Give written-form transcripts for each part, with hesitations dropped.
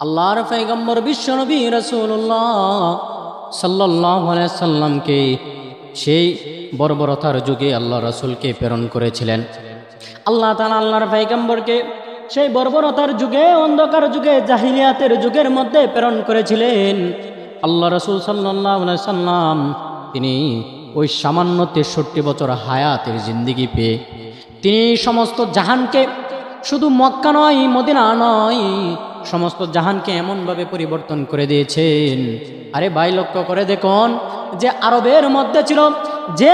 আল্লাহর পয়গম্বর বিশ্বনবী রাসূলুল্লাহ সাল্লাল্লাহু আলাইহি সাল্লামকে সেই বর্বরতার যুগে আল্লাহ রাসূলকে প্রেরণ করেছিলেন। আল্লাহ তাআলা আল্লাহর পয়গম্বরকে সেই বর্বরতার যুগে, অন্ধকার যুগে, জাহিলিয়াতের যুগের মধ্যে প্রেরণ করেছিলেন। আল্লাহ রাসূল সাল্লাল্লাহু আলাইহি সাল্লাম তিনি ওই সামান্য 63 বছর হায়াতের জিন্দেগি পেয়ে তিনি সমস্ত জাহানকে, শুধু মক্কা নয়, মদিনা নয়, সমস্ত জাহানকে এমনভাবে পরিবর্তন করে দিয়েছেন। আরে ভাই, লক্ষ্য করে দেখুন, যে আরবের মধ্যে ছিল, যে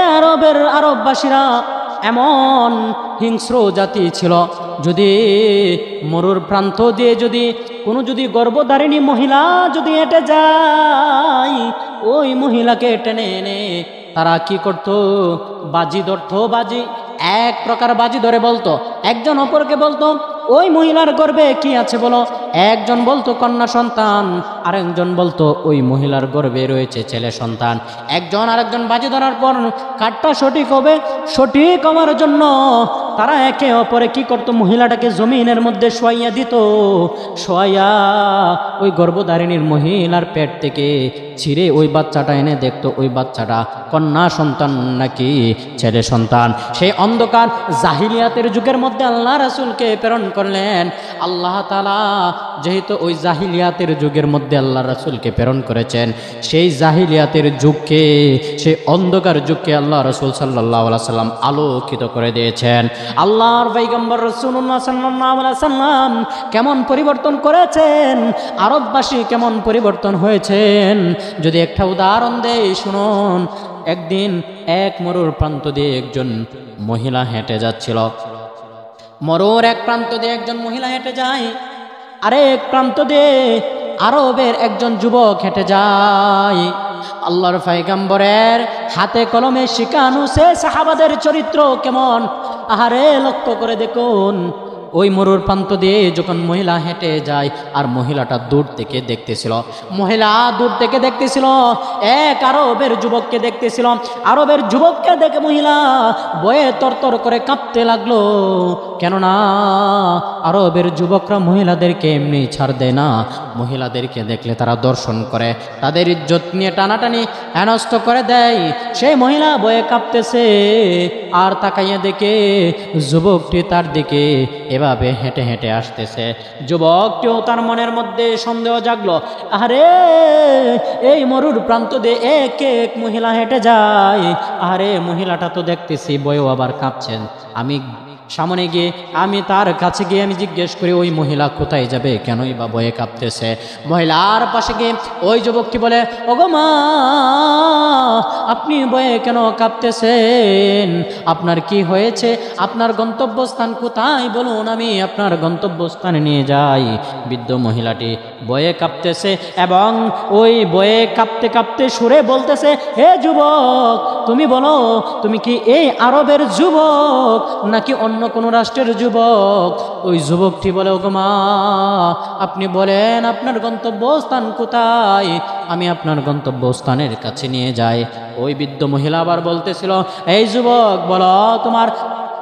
আরববাসীরা এমন হিংস্র জাতি ছিল, যদি মরুর প্রান্ত দিয়ে যদি গর্ভধারিণী মহিলা যদি হেঁটে যায়, ওই মহিলাকে টেনে এনে তারা কি করত? বাজি ধরত। বাজি, এক প্রকার বাজি ধরে বলতো, একজন অপরকে বলতো ওই মহিলার গর্ভে কি আছে বলো। একজন বলতো কন্যা সন্তান, আরেকজন বলতো ওই মহিলার গর্ভে রয়েছে ছেলে সন্তান। একজন আরেকজন বাজি ধরার পর কাঠটা সঠিক হবে, সঠিক হওয়ার জন্য তারা একে অপরে কি করত? মহিলাটাকে জমিনের মধ্যে শোয়াইয়া দিত। শোয়াইয়া ওই গর্ভধারিণীর মহিলার পেট থেকে ছিঁড়ে ওই বাচ্চাটা এনে দেখতো ওই বাচ্চাটা কন্যা সন্তান নাকি ছেলে সন্তান। সেই অন্ধকার জাহিলিয়াতের যুগের মধ্যে আল্লাহ রাসূলকে প্রেরণ করলেন। আল্লাহ তাআলা যেহেতু ওই জাহিলিয়াতের যুগের মধ্যে আল্লাহ রাসূলকে প্রেরণ করেছেন, সেই জাহিলিয়াতের যুগকে, সেই অন্ধকার যুগকে আল্লাহ রাসূল সাল্লাল্লাহু আলাইহি সাল্লাম আলোকিত করে দিয়েছেন। আল্লাহর পয়গম্বর রাসূলুল্লাহ সাল্লাল্লাহু আলাইহি সাল্লাম কেমন পরিবর্তন করেছেন, আরববাসী কেমন পরিবর্তন হয়েছেন, যদি একটা উদাহরণ দেই শুনুন। একদিন এক মরুর প্রান্ত দিয়ে একজন মহিলা হেঁটে যাচ্ছিল। মরুর এক প্রান্ত দিয়ে একজন মহিলা হেঁটে যায়, আরেক প্রান্ত দিয়ে আরবের একজন যুবক হেঁটে যায়। আল্লাহর পয়গম্বরের হাতে কলমে শিখানো সে সাহাবাদের চরিত্র কেমন, আহারে লক্ষ্য করে দেখুন। ওই মরুর প্রান্ত দিয়ে যখন মহিলা হেঁটে যায়, আর মহিলাটা দূর থেকে দেখতেছিল, এক আরবের যুবককে দেখতেছিল। আরবের যুবককে দেখে মহিলা ভয়ে তরতর করে কাঁপতে লাগলো। কেননা আরবের যুবকরা মহিলাদেরকে এমনি ছাড় দেয় না, মহিলাদেরকে দেখলে তারা দর্শন করে, তাদের ইজ্জত নিয়ে টানাটানি হেনস্থ করে দেয়। সেই মহিলা ভয়ে কাঁপতেছে, আর তাকাইয়া দেখে যুবকটি তার দিকে এভাবে হেঁটে হেঁটে আসতেছে। যুবকটিও তার মনের মধ্যে সন্দেহ জাগলো, আরে এই মরুর প্রান্ত দিয়ে এক এক মহিলা হেঁটে যায়, আরে মহিলাটা তো দেখতেছি বয়েও আবার কাঁপছেন। আমি সামনে গিয়ে আমি তার কাছে গিয়ে আমি জিজ্ঞেস করি ওই মহিলা কোথায় যাবে, কেনই বা ভয়ে কাঁপতেছে। মহিলার পাশে গিয়ে ওই যুবকটি বলে, ওগো মা, আপনি ভয়ে কেন কাঁপতেছেন? আপনার কি হয়েছে? আপনার গন্তব্যস্থান কোথায় বলুন, আমি আপনার গন্তব্যস্থানে নিয়ে যাই। বৃদ্ধ মহিলাটি ভয়ে কাঁপতেছে এবং ওই ভয়ে কাঁপতে কাঁপতে সুরে বলতেছে, হে যুবক, তুমি বলো, তুমি কি এই আরবের যুবক নাকি অন্য কোনো রাষ্ট্রের যুবক? ওই যুবকটি বলে, ওগো মা, আপনি বলেন আপনার গন্তব্যস্থান কোথায়, আমি আপনার গন্তব্যস্থানের কাছে নিয়ে যাই। ওই বৃদ্ধ মহিলা আবার বলতেছিল, এই যুবক, বলো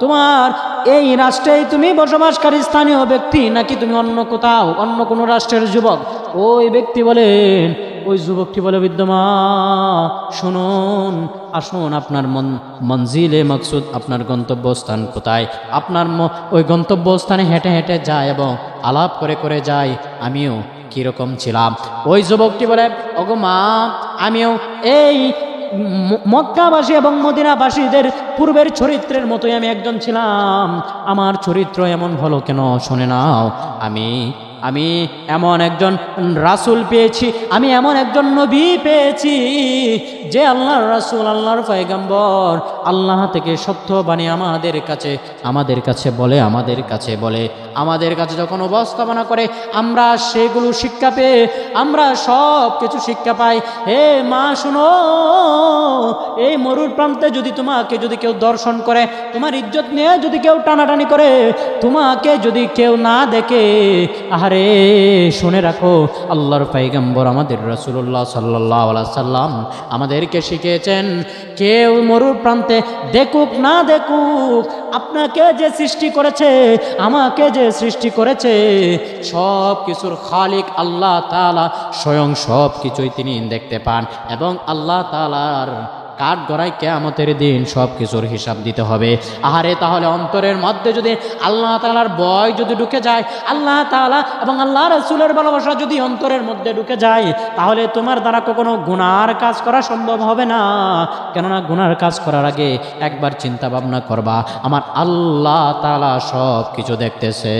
তোমার এই রাষ্ট্রেই তুমি বসবাসকারী স্থানীয় ব্যক্তি নাকি তুমি অন্য কোথাও, অন্য কোনো রাষ্ট্রের যুবক? ওই ব্যক্তি বলেন, ওই যুবকটি বলে, বিদ্যমা শুনুন, আসুন, আপনার মঞ্জিলে মকসুদ, আপনার গন্তব্যস্থান কোথায়? আপনার ওই গন্তব্যস্থানে হেঁটে হেঁটে যায় এবং আলাপ করে করে যায় আমিও কীরকম ছিলাম। ওই যুবকটি বলে, ওগো মা, আমিও এই মক্কাবাসী এবং মদিনাবাসীদের পূর্বের চরিত্রের মতোই আমি একজন ছিলাম। আমার চরিত্র এমন হলো কেন শুনে নাও। আমি এমন একজন রাসূল পেয়েছি, আমি এমন একজন নবী পেয়েছি যে আল্লাহর রাসূল, আল্লাহর পয়গম্বর, আল্লাহ থেকে সত্য বাণী আমাদের কাছে বলে, আমাদের কাছে যখন উপস্থাপনা করে আমরা সেগুলো শিক্ষা পেয়ে আমরা সব কিছু শিক্ষা পাই। হে মা শুনো, এই মরুর প্রান্তে তোমাকে যদি কেউ দর্শন করে, তোমার ইজ্জত নিয়ে যদি কেউ টানাটানি করে, তোমাকে যদি কেউ না দেখে, আরে শুনে রাখো, আল্লাহর পয়গম্বর আমাদের রাসূলুল্লাহ সাল্লাল্লাহু আলাইহি সাল্লাম আমাদেরকে শিখিয়েছেন, কেউ মরুর প্রান্তে দেখুক না দেখুক, আপনাকে যে সৃষ্টি করেছে, আমাকে যে সৃষ্টি করেছে, সব কিছুর খালিক আল্লাহ তাআলা স্বয়ং সব কিছুই তিনি দেখতে পান। এবং আল্লাহ তাআলার কাঠ গড়ায় কিয়ামতের দিন সব কিছুর হিসাব দিতে হবে। আহারে, তাহলে অন্তরের মধ্যে যদি আল্লাহ তাআলার ভয় যদি ঢুকে যায়, আল্লাহ তাআলা এবং আল্লাহ রাসূলের ভালোবাসা যদি অন্তরের মধ্যে ঢুকে যায়, তাহলে তোমার দ্বারা কখনো গুনার কাজ করা সম্ভব হবে না। কেননা গুনার কাজ করার আগে একবার চিন্তা ভাবনা করবা, আমার আল্লাহ তাআলা সব কিছু দেখতেছে।